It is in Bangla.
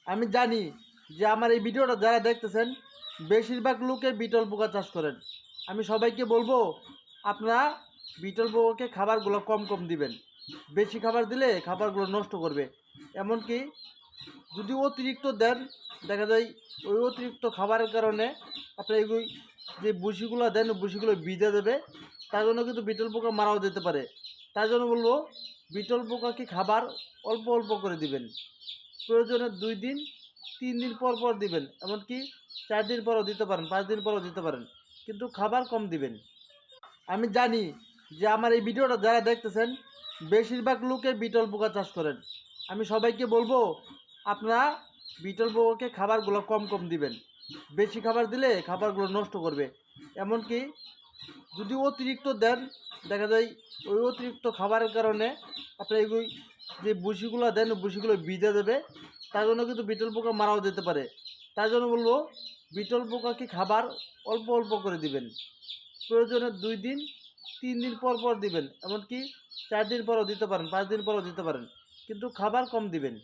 আমি জানি যে আমার এই ভিডিওটা যারা দেখতেছেন বেশিরভাগ লোকে বিটল পোকা চাষ করেন। আমি সবাইকে বলবো আপনারা বিটল পোকাকে খাবারগুলো কম কম দিবেন। বেশি খাবার দিলে খাবারগুলো নষ্ট করবে। এমনকি যদি অতিরিক্ত দেন, দেখা যায় ওই অতিরিক্ত খাবারের কারণে আপনার এগুলি যে ভুসিগুলো দেন ওই ভুসিগুলো ভিজে দেবে, তার জন্য কিন্তু বিটল পোকা মারাও যেতে পারে। তার জন্য বলবো বিটল পোকাকে খাবার অল্প অল্প করে দিবেন। প্রয়োজনে 2 দিন 3 দিন পর পর দিবেন, এমনকি 4 দিন পরও দিতে পারেন, 5 দিন পরও দিতে পারেন, কিন্তু খাবার কম দিবেন। আমি জানি যে আমার এই ভিডিওটা যারা দেখতেছেন বেশিরভাগ লোকে বিটল পোকা চাষ করেন। আমি সবাইকে বলবো আপনারা বিটল পোকাকে খাবারগুলো কম কম দিবেন। বেশি খাবার দিলে খাবারগুলো নষ্ট করবে। এমনকি যদি অতিরিক্ত দেন, দেখা যায় ওই অতিরিক্ত খাবারের কারণে আপনার এগুলি যে ভুসিগুলো দেন ওই ভুসিগুলো ভিজে দেবে, তার জন্য কিন্তু বিটল পোকা মারাও যেতে পারে। তার জন্য বলবো বিটল পোকাকে খাবার অল্প অল্প করে দিবেন। প্রয়োজনে 2 দিন 3 দিন পর পর দিবেন, এমনকি 4 দিন পরও দিতে পারেন, 5 দিন পরও দিতে পারেন, কিন্তু খাবার কম দিবেন।